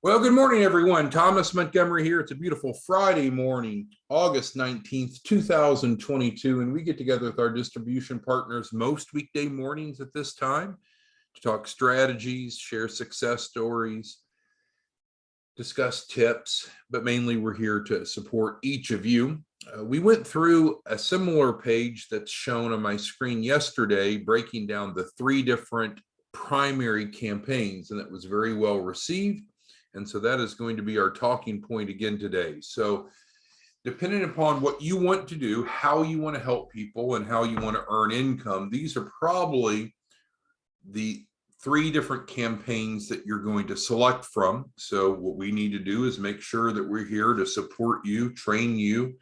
Well, good morning, everyone. Thomas Montgomery here. It's a beautiful Friday morning, August 19th, 2022, and we get together with our distribution partners most weekday mornings at this time to talk strategies, share success stories, discuss tips, but mainly we're here to support each of you. We went through a similar page that's shown on my screen yesterday, breaking down the three different primary campaigns, and that was very well received. And so that is going to be our talking point again today. So depending upon what you want to do, how you want to help people, and how you want to earn income, these are probably the three different campaigns that you're going to select from. So what we need to do is make sure that we're here to support you, train you,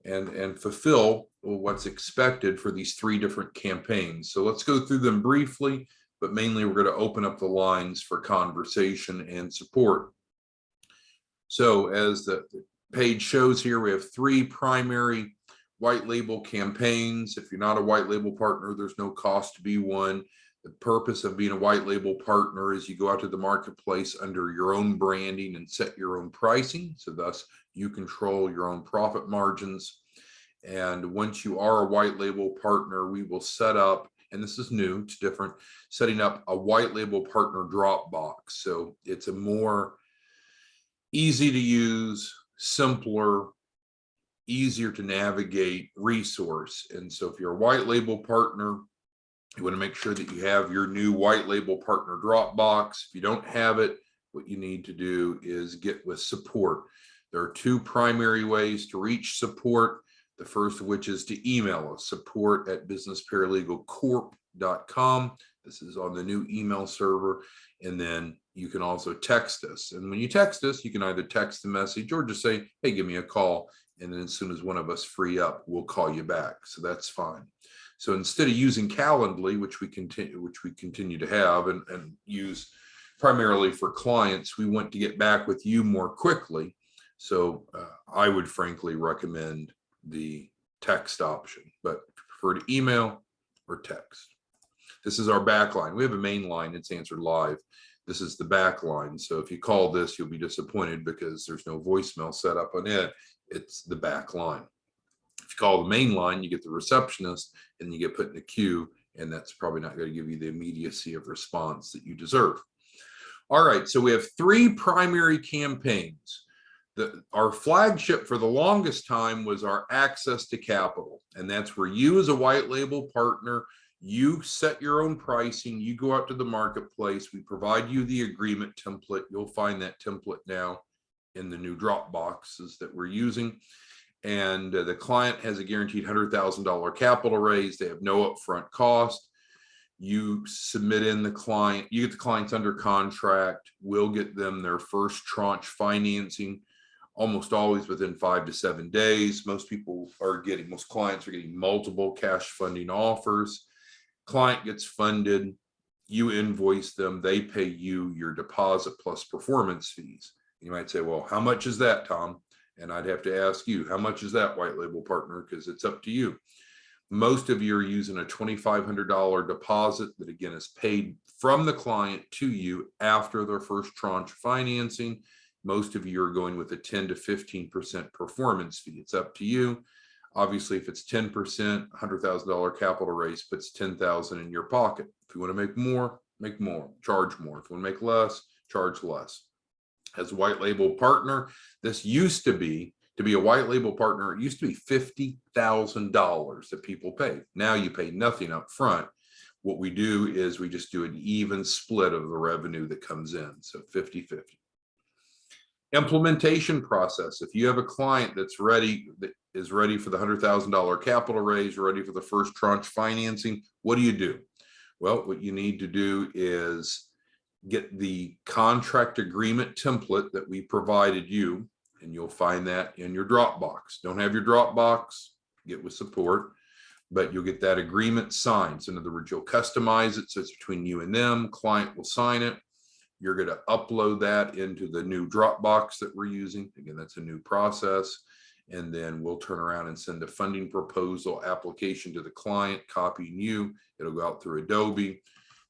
and fulfill what's expected for these three different campaigns. So let's go through them briefly, but mainly we're going to open up the lines for conversation and support. So as the page shows here, we have three primary white label campaigns. If you're not a white label partner, there's no cost to be one. The purpose of being a white label partner is you go out to the marketplace under your own branding and set your own pricing. So thus you control your own profit margins. And once you are a white label partner, we will set up, and this is new, it's different, setting up a white label partner drop box. So it's a more easy to use, simpler, easier to navigate resource. And so if you're a white label partner, you want to make sure that you have your new white label partner drop box. If you don't have it, what you need to do is get with support. There are two primary ways to reach support. The first of which is to email us, support@businessparalegals.com. This is on the new email server. And then you can also text us. And when you text us, you can either text the message or just say, hey, give me a call. And then as soon as one of us free up, we'll call you back. So that's fine. So instead of using Calendly, which we continue to have and use primarily for clients, we want to get back with you more quickly. So I would frankly recommend the text option, but if you prefer to email or text. This is our back line. We have a main line, it's answered live. This is the back line. So if you call this, you'll be disappointed because there's no voicemail set up on it. It's the back line. If you call the main line, you get the receptionist and you get put in a queue, and that's probably not going to give you the immediacy of response that you deserve. All right, so we have three primary campaigns. Our flagship for the longest time was our access to capital. And that's where you as a white label partner, you set your own pricing, you go out to the marketplace, we provide you the agreement template. You'll find that template now in the new drop boxes that we're using. And the client has a guaranteed $100,000 capital raise. They have no upfront cost. You submit in the client, you get the clients under contract. We'll get them their first tranche financing almost always within 5 to 7 days. Most clients are getting multiple cash funding offers. Client gets funded, you invoice them, they pay you your deposit plus performance fees. You might say, well, how much is that, Tom? And I'd have to ask you, how much is that, white label partner? Because it's up to you. Most of you are using a $2,500 deposit that, again, is paid from the client to you after their first tranche financing. Most of you are going with a 10 to 15% performance fee. It's up to you. Obviously, if it's 10%, $100,000 capital raise puts $10,000 in your pocket. If you want to make more, charge more. If you want to make less, charge less. As a white label partner, this used to be a white label partner, it used to be $50,000 that people pay. Now you pay nothing up front. What we do is we just do an even split of the revenue that comes in. So 50-50. Implementation process. If you have a client that is ready for the $100,000 capital raise, ready for the first tranche financing, what do? Well, what you need to do is get the contract agreement template that we provided you, and you'll find that in your Dropbox. Don't have your Dropbox, get with support, but you'll get that agreement signed. So in other words, you'll customize it so it's between you and them. Client will sign it. You're going to upload that into the new Dropbox that we're using. Again, that's a new process. And then we'll turn around and send a funding proposal application to the client, copying you. It'll go out through Adobe.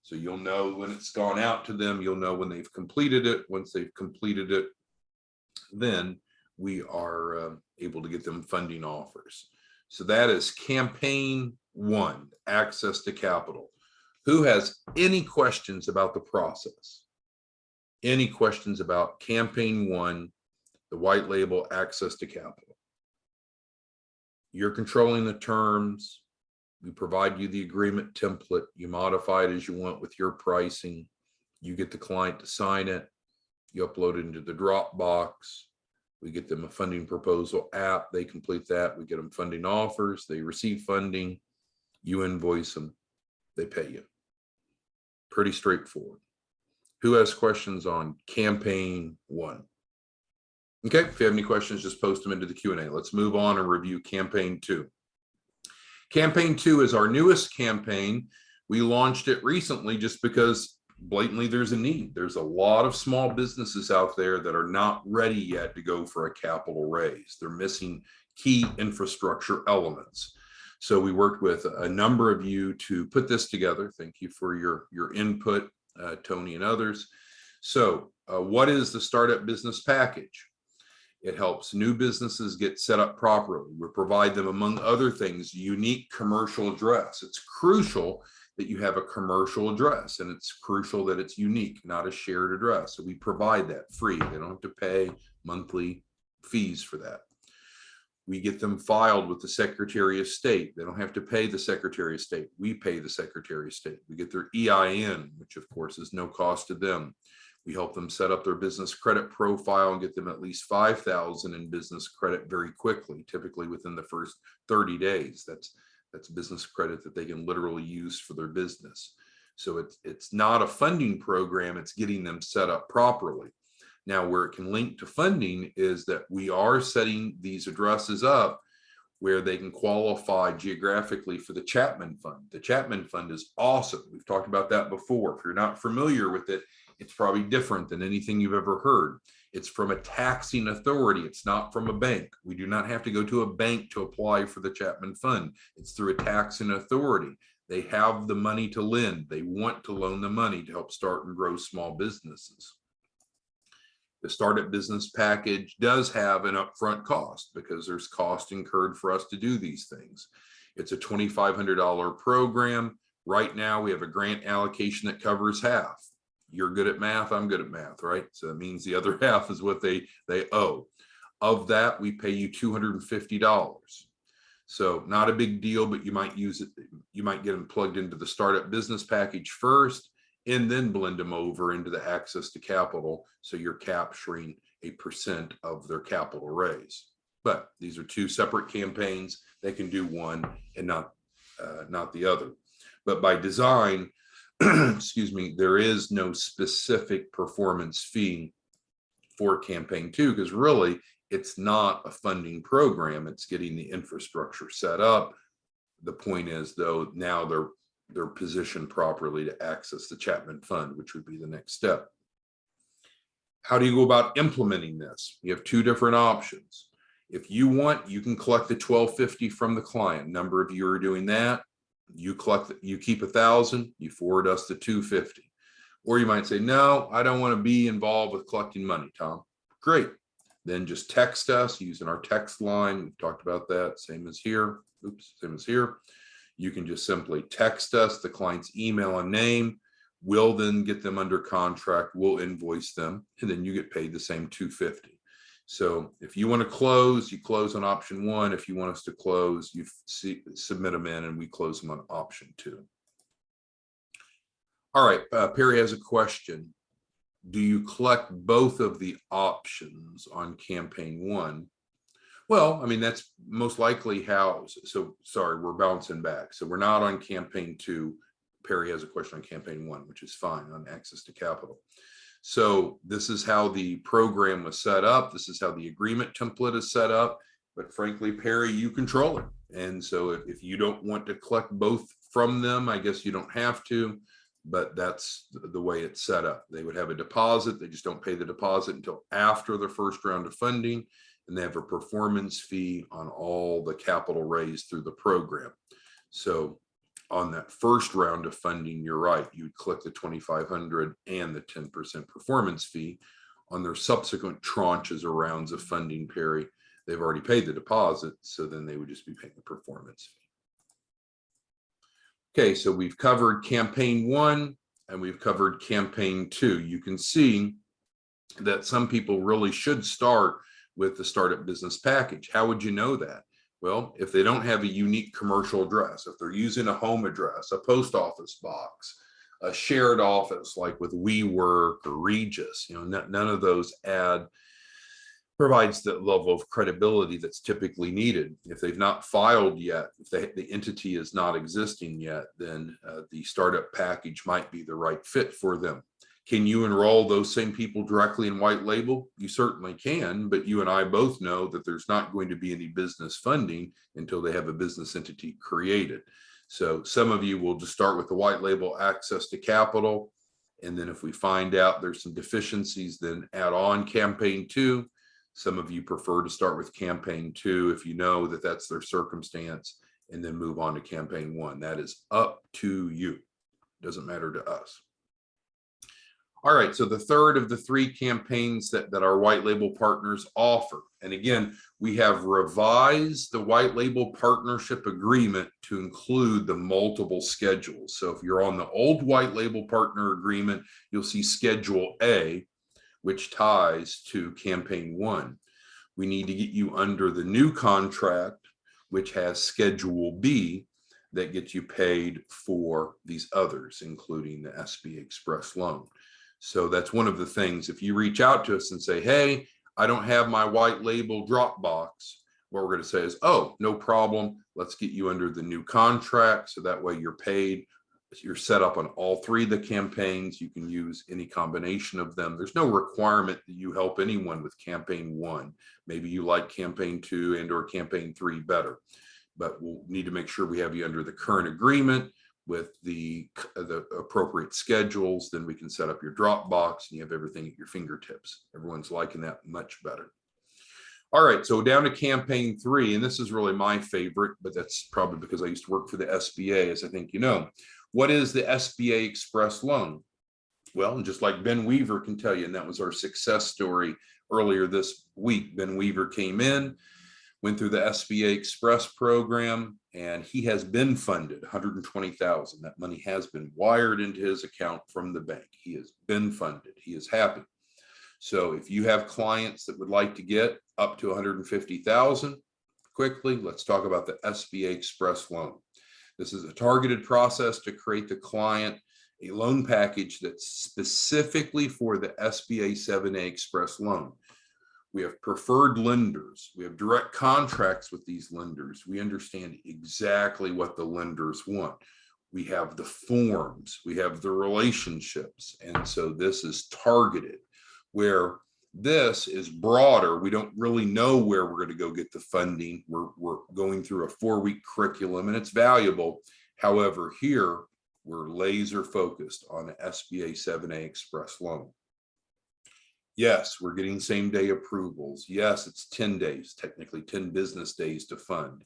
So you'll know when it's gone out to them, you'll know when they've completed it. Once they've completed it, then we are able to get them funding offers. So that is campaign 1, access to capital. Who has any questions about the process? Any questions about campaign 1, the white label access to capital? You're controlling the terms. We provide you the agreement template. You modify it as you want with your pricing. You get the client to sign it. You upload it into the Dropbox. We get them a funding proposal app. They complete that. We get them funding offers. They receive funding. You invoice them. They pay you. Pretty straightforward. Who has questions on campaign 1? Okay, if you have any questions, just post them into the Q&A. Let's move on and review campaign 2. Campaign 2 is our newest campaign. We launched it recently just because blatantly there's a need. There's a lot of small businesses out there that are not ready yet to go for a capital raise. They're missing key infrastructure elements. So we worked with a number of you to put this together. Thank you for your input, Tony and others. So what is the Startup Business Package? It helps new businesses get set up properly. We provide them, among other things, unique commercial address. It's crucial that you have a commercial address, and it's crucial that it's unique, not a shared address. So we provide that free. They don't have to pay monthly fees for that. We get them filed with the Secretary of State. They don't have to pay the Secretary of State. We pay the Secretary of State. We get their EIN, which of course is no cost to them. We help them set up their business credit profile and get them at least $5,000 in business credit very quickly, typically within the first 30 days. That's business credit that they can literally use for their business. So it's not a funding program, it's getting them set up properly. Now, where it can link to funding is that we are setting these addresses up where they can qualify geographically for the Chapman Fund. The Chapman Fund is awesome. We've talked about that before. If you're not familiar with it, it's probably different than anything you've ever heard. It's from a taxing authority. It's not from a bank. We do not have to go to a bank to apply for the Chapman Fund. It's through a taxing authority. They have the money to lend. They want to loan the money to help start and grow small businesses. The Startup Business Package does have an upfront cost because there's cost incurred for us to do these things. It's a $2,500 program. Right now, we have a grant allocation that covers half. You're good at math, I'm good at math, right? So that means the other half is what they owe. Of that, we pay you $250. So not a big deal, but you might use it. You might get them plugged into the Startup Business Package first, and then blend them over into the access to capital. So you're capturing a % of their capital raise. But these are two separate campaigns. They can do one and not the other. But by design, excuse me, there is no specific performance fee for campaign 2 because really it's not a funding program. It's getting the infrastructure set up. The point is, though, now they're positioned properly to access the Chapman Fund, which would be the next step. How do you go about implementing this? You have two different options. If you want, you can collect the $1,250 from the client. A number of you are doing that. You keep 1,000, you forward us the $250. Or you might say, no, I don't want to be involved with collecting money, Tom. Great. Then just text us using our text line. We've talked about that. Same as here. Oops, same as here. You can just simply text us the client's email and name. We'll then get them under contract. We'll invoice them, and then you get paid the same $250. So if you want to close, you close on option 1. If you want us to close, you submit them in and we close them on option 2. All right, Perry has a question. Do you collect both of the options on campaign 1? Well, I mean, that's most likely how, so sorry, we're bouncing back. So we're not on campaign 2. Perry has a question on campaign 1, which is fine, on access to capital. So this is how the program was set up. This is how the agreement template is set up. But frankly, Perry, you control it. And so if you don't want to collect both from them, I guess you don't have to, but that's the way it's set up. They would have a deposit. They just don't pay the deposit until after the first round of funding. And they have a performance fee on all the capital raised through the program. So on that first round of funding, you're right, you'd click the 2,500 and the 10% performance fee. On their subsequent tranches or rounds of funding, Perry, they've already paid the deposit, so then they would just be paying the performance fee. Okay, so we've covered campaign 1 and we've covered campaign 2. You can see that some people really should start with the startup business package. How would you know that? Well, if they don't have a unique commercial address, if they're using a home address, a post office box, a shared office like with WeWork or Regis, none of those provides the level of credibility that's typically needed. If they've not filed yet, if the entity is not existing yet, then the startup package might be the right fit for them. Can you enroll those same people directly in white label? You certainly can, but you and I both know that there's not going to be any business funding until they have a business entity created. So some of you will just start with the white label access to capital. And then if we find out there's some deficiencies, then add on campaign 2. Some of you prefer to start with campaign 2 if you know that that's their circumstance, and then move on to campaign 1. That is up to you. Doesn't matter to us. All right, so the third of the 3 campaigns that our white label partners offer. And again, we have revised the white label partnership agreement to include the multiple schedules. So if you're on the old white label partner agreement, you'll see Schedule A, which ties to campaign 1. We need to get you under the new contract, which has Schedule B, that gets you paid for these others, including the Sba Express Loan. So that's one of the things. If you reach out to us and say, hey, I don't have my white label Dropbox, what we're going to say is, oh, no problem. Let's get you under the new contract. So that way you're paid. You're set up on all 3 of the campaigns. You can use any combination of them. There's no requirement that you help anyone with campaign 1. Maybe you like campaign 2 and or campaign 3 better, but we'll need to make sure we have you under the current agreement with the appropriate schedules. Then we can set up your Dropbox and you have everything at your fingertips. Everyone's liking that much better. All right, so down to campaign 3, and this is really my favorite, but that's probably because I used to work for the SBA, as I think you know. What is the Sba Express Loan? Well, just like Ben Weaver can tell you, and that was our success story earlier this week. Ben Weaver came in, went through the Sba Express program, and he has been funded $120,000. That money has been wired into his account from the bank. He has been funded. He is happy. So if you have clients that would like to get up to $150,000 quickly, let's talk about the Sba Express Loan. This is a targeted process to create the client a loan package that's specifically for the Sba 7A Express Loan. We have preferred lenders. We have direct contracts with these lenders. We understand exactly what the lenders want. We have the forms, we have the relationships. And so this is targeted, where this is broader. We don't really know where we're going to go get the funding. We're going through a 4-week curriculum, and it's valuable. However, here we're laser focused on the Sba 7A Express Loan. Yes, we're getting same day approvals. Yes, it's 10 days, technically 10 business days to fund.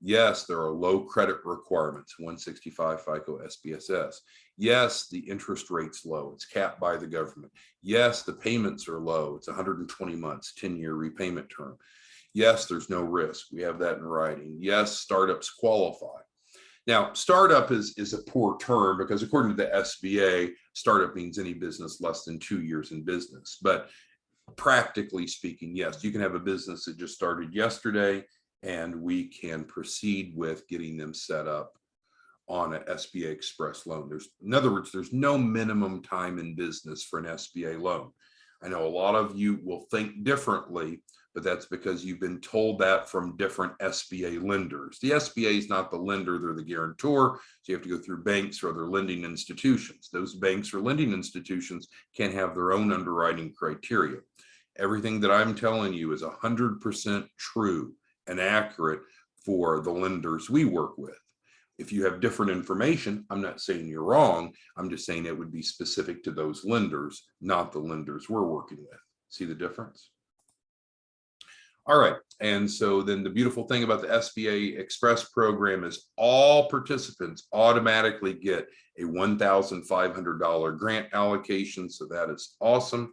Yes, there are low credit requirements, 165 FICO SBSS. Yes, the interest rate's low. It's capped by the government. Yes, the payments are low. It's 120 months, 10-year repayment term. Yes, there's no risk. We have that in writing. Yes, startups qualify. Now, startup is a poor term because according to the SBA, startup means any business less than 2 years in business. But practically speaking, yes, you can have a business that just started yesterday, and we can proceed with getting them set up on an Sba Express Loan. In other words, there's no minimum time in business for an SBA loan. I know a lot of you will think differently, but that's because you've been told that from different SBA lenders. The SBA is not the lender, they're the guarantor. So you have to go through banks or other lending institutions. Those banks or lending institutions can have their own underwriting criteria. Everything that I'm telling you is 100% true and accurate for the lenders we work with. If you have different information, I'm not saying you're wrong. I'm just saying it would be specific to those lenders, not the lenders we're working with. See the difference? All right. And so then the beautiful thing about the SBA Express program is all participants automatically get a $1,500 grant allocation. So that is awesome.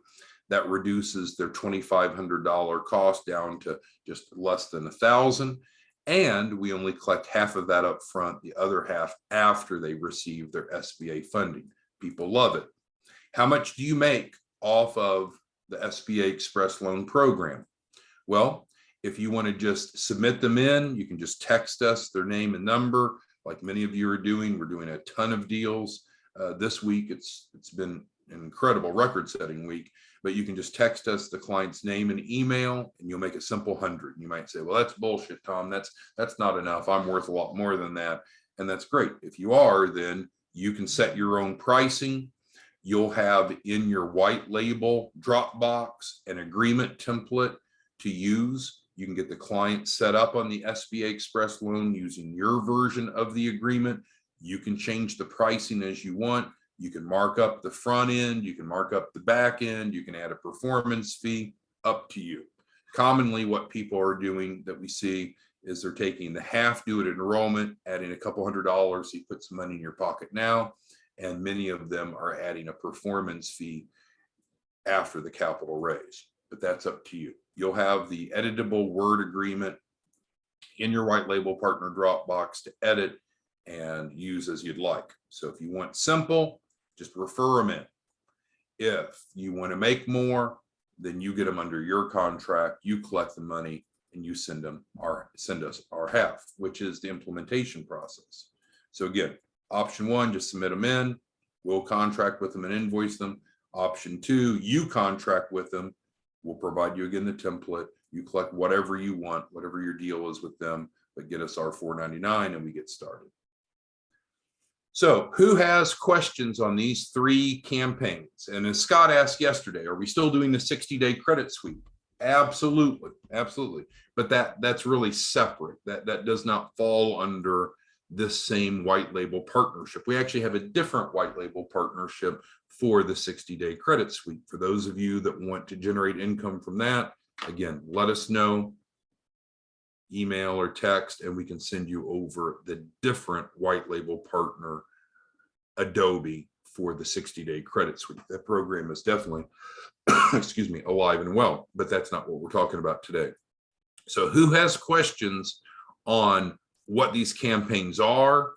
That reduces their $2,500 cost down to just less than $1,000. And we only collect half of that up front, the other half after they receive their SBA funding. People love it. How much do you make off of the SBA Express Loan program? Well, if you want to just submit them in, you can just text us their name and number, like many of you are doing. We're doing a ton of deals this week. It's been an incredible record-setting week, but you can just text us the client's name and email, and you'll make a simple 100. You might say, well, that's bullshit, Tom. That's not enough. I'm worth a lot more than that. And that's great. If you are, then you can set your own pricing. You'll have in your white label Dropbox an agreement template to use. You can get the client set up on the SBA Express Loan using your version of the agreement. You can change the pricing as you want. You can mark up the front end. You can mark up the back end. You can add a performance fee, up to you. Commonly, what people are doing that we see is they're taking the half due at enrollment, adding a couple $100. So you put some money in your pocket now. And many of them are adding a performance fee after the capital raise, but that's up to you. You'll have the editable Word agreement in your white label partner Dropbox to edit and use as you'd like. So if you want simple, just refer them in. If you want to make more, then you get them under your contract, you collect the money, and you send us our half, which is the implementation process. So again, option one, just submit them in. We'll contract with them and invoice them. Option two, you contract with them. We'll provide you again the template. You collect whatever you want, whatever your deal is with them, but get us our $4.99 and we get started. So who has questions on these three campaigns? And as Scott asked yesterday, are we still doing the 60-day credit sweep? Absolutely, absolutely. But that's really separate. That does not fall under this same white label partnership. We actually have a different white label partnership for the 60-day credit sweep. For those of you that want to generate income from that, again, let us know, email or text, and we can send you over the different white label partner Adobe for the 60-day credit sweep. That program is definitely, excuse me, alive and well, but that's not what we're talking about today. So who has questions on what these campaigns are,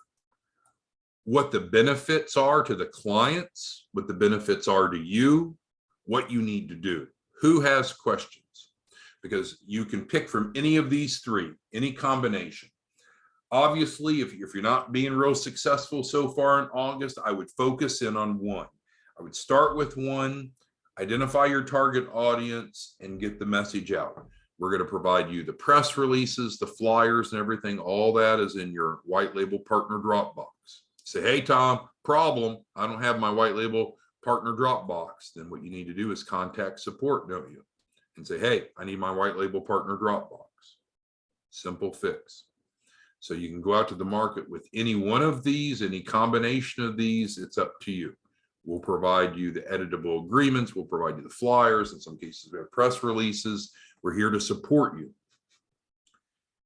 what the benefits are to the clients, what the benefits are to you, what you need to do? Who has questions? Because you can pick from any of these three, any combination. Obviously, if you're not being real successful so far in August, I would focus in on one. I would start with one, identify your target audience, and get the message out. We're going to provide you the press releases, the flyers, and everything. All that is in your white label partner Dropbox. Say, hey, Tom, problem. I don't have my white label partner Dropbox. Then what you need to do is contact support, don't you? And say, hey, I need my white label partner Dropbox. Simple fix. So you can go out to the market with any one of these, any combination of these. It's up to you. We'll provide you the editable agreements. We'll provide you the flyers. In some cases, we have press releases. We're here to support you.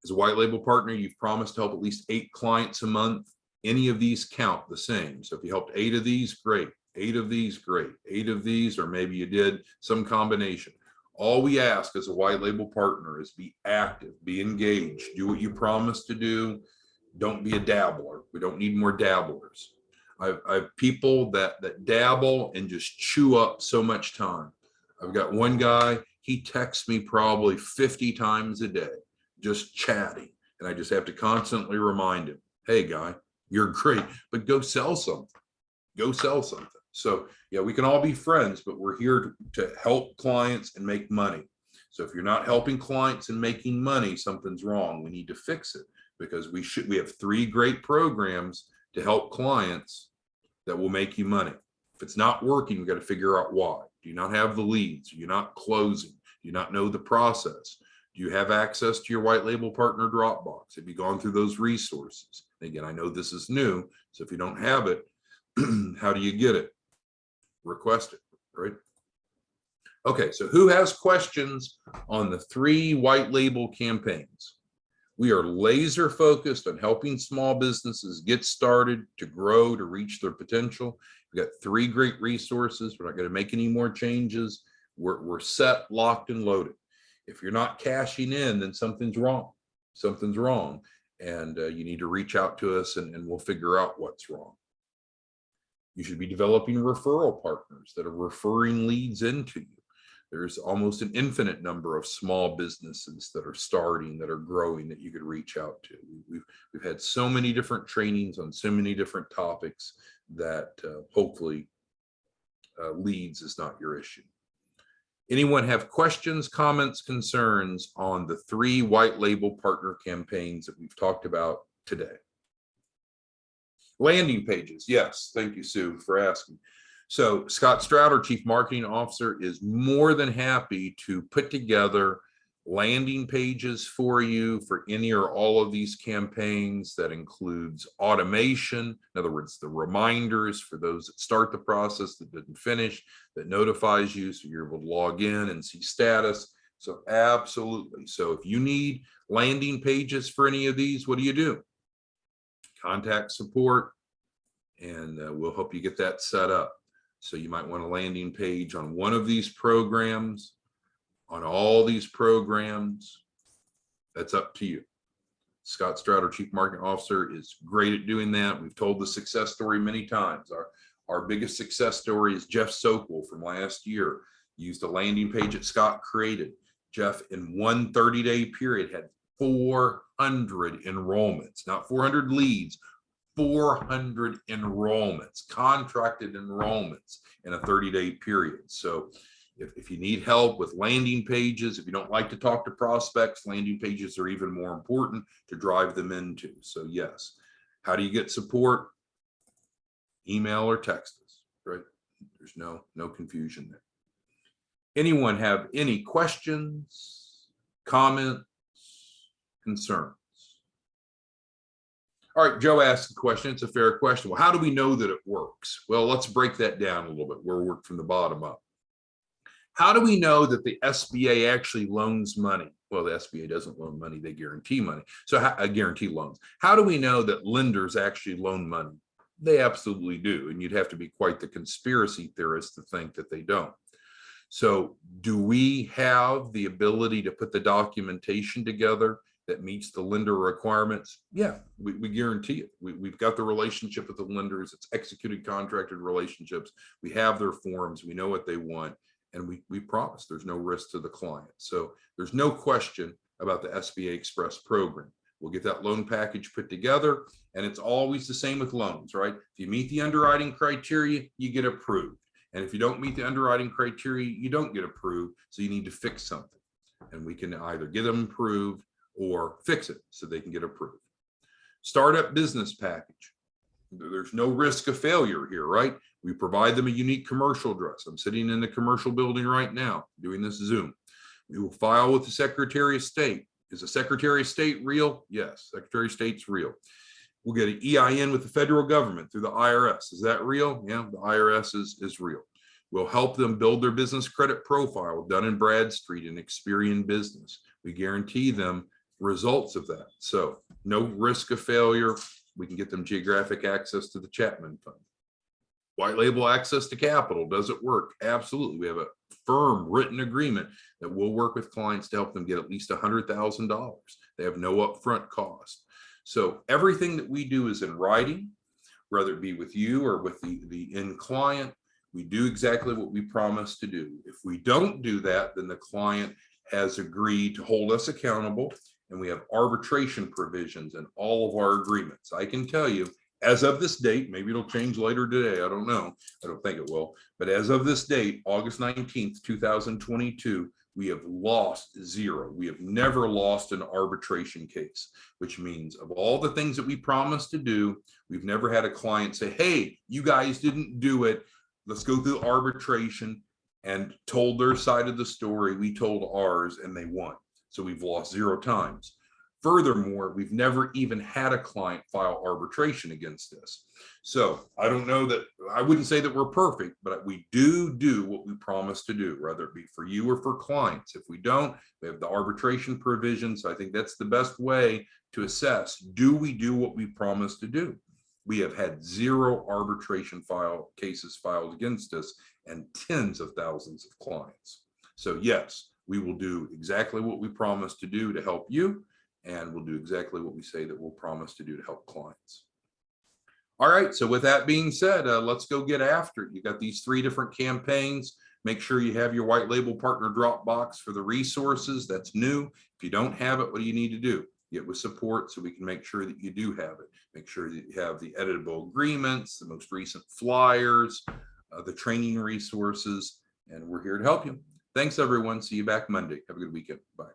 As a white label partner, you've promised to help at least 8 clients a month. Any of these count the same. So if you helped 8 of these, great. 8 of these, great. 8 of these, or maybe you did some combination. All we ask as a white label partner is be active, be engaged, do what you promised to do. Don't be a dabbler. We don't need more dabblers. I've people that dabble and just chew up so much time. I've got one guy, he texts me probably 50 times a day, just chatting. And I just have to constantly remind him, hey guy, you're great, but go sell something. Go sell something. So yeah, we can all be friends, but we're here to help clients and make money. So if you're not helping clients and making money, something's wrong. We need to fix it, because we have 3 great programs to help clients that will make you money. If it's not working, we've got to figure out why. Do you not have the leads? Are you not closing? Do you not know the process? Do you have access to your white label partner Dropbox? Have you gone through those resources? And again, I know this is new, so if you don't have it, how do you get it? Request it, right? Okay, so who has questions on the 3 white label campaigns? We are laser focused on helping small businesses get started, to grow, to reach their potential. We've got 3 great resources. We're not going to make any more changes. We're set, locked, and loaded. If you're not cashing in, then something's wrong. Something's wrong. And you need to reach out to us and we'll figure out what's wrong. You should be developing referral partners that are referring leads into you. There's almost an infinite number of small businesses that are starting, that are growing, that you could reach out to. We've had so many different trainings on so many different topics that hopefully leads is not your issue. Anyone have questions, comments, concerns on the 3 white label partner campaigns that we've talked about today? Landing pages. Yes. Thank you, Sue, for asking. So Scott Stroud, our Chief Marketing Officer, is more than happy to put together landing pages for you for any or all of these campaigns. That includes automation. In other words, the reminders for those that start the process, that didn't finish, that notifies you so you're able to log in and see status. So absolutely. So if you need landing pages for any of these, what do? Contact support and we'll help you get that set up. So you might want a landing page on one of these programs, on all these programs. That's up to you. Scott Stroud, our Chief Marketing Officer, is great at doing that. We've told the success story many times. Our biggest success story is Jeff Sokol from last year. He used a landing page that Scott created. Jeff, in one 30-day period, had 400 enrollments, not 400 leads, 400 enrollments, contracted enrollments in a 30-day period. So if you need help with landing pages, if you don't like to talk to prospects, landing pages are even more important to drive them into. So yes. How do you get support? Email or text us, right? There's no confusion there. Anyone have any questions, comments, concerns? All right, Joe asked a question. It's a fair question. Well, how do we know that it works? Well, let's break that down a little bit. We'll work from the bottom up. How do we know that the SBA actually loans money? Well, the SBA doesn't loan money, they guarantee money. So guarantee loans. How do we know that lenders actually loan money? They absolutely do. And you'd have to be quite the conspiracy theorist to think that they don't. So do we have the ability to put the documentation together that meets the lender requirements? Yeah, we guarantee it. We've got the relationship with the lenders. It's executed contracted relationships. We have their forms. We know what they want. And we promise there's no risk to the client. So there's no question about the Sba Express program. We'll get that loan package put together. And it's always the same with loans, right? If you meet the underwriting criteria, you get approved. And if you don't meet the underwriting criteria, you don't get approved. So you need to fix something. And we can either get them approved or fix it so they can get approved. Startup business package. There's no risk of failure here, right? We provide them a unique commercial address. I'm sitting in the commercial building right now doing this Zoom. We will file with the Secretary of State. Is the Secretary of State real? Yes, Secretary of State's real. We'll get an EIN with the federal government through the IRS. Is that real? Yeah, the IRS is real. We'll help them build their business credit profile, Dun & Bradstreet and Experian Business. We guarantee them results of that. So no risk of failure. We can get them geographic access to the Chapman Fund. White label access to capital. Does it work? Absolutely. We have a firm written agreement that will work with clients to help them get at least $100,000. They have no upfront cost. So everything that we do is in writing, whether it be with you or with the end client. We do exactly what we promise to do. If we don't do that, then the client has agreed to hold us accountable. And we have arbitration provisions in all of our agreements. I can tell you, as of this date, maybe it'll change later today, I don't know. I don't think it will. But as of this date, August 19th, 2022, we have lost 0. We have never lost an arbitration case, which means of all the things that we promised to do, we've never had a client say, hey, you guys didn't do it. Let's go through arbitration, and told their side of the story. We told ours and they won. So we've lost 0 times. Furthermore, we've never even had a client file arbitration against us. So I don't know that, I wouldn't say that we're perfect, but we do what we promise to do, whether it be for you or for clients. If we don't, we have the arbitration provision. So I think that's the best way to assess, do we do what we promised to do? We have had 0 arbitration cases filed against us and tens of thousands of clients. So yes, we will do exactly what we promised to do to help you, and we'll do exactly what we say that we'll promise to do to help clients. All right, so with that being said, let's go get after it. You got these 3 different campaigns. Make sure you have your white label partner Dropbox for the resources. That's new. If you don't have it, what do you need to do? Get with support so we can make sure that you do have it. Make sure that you have the editable agreements, the most recent flyers, the training resources, and we're here to help you. Thanks, everyone. See you back Monday. Have a good weekend. Bye.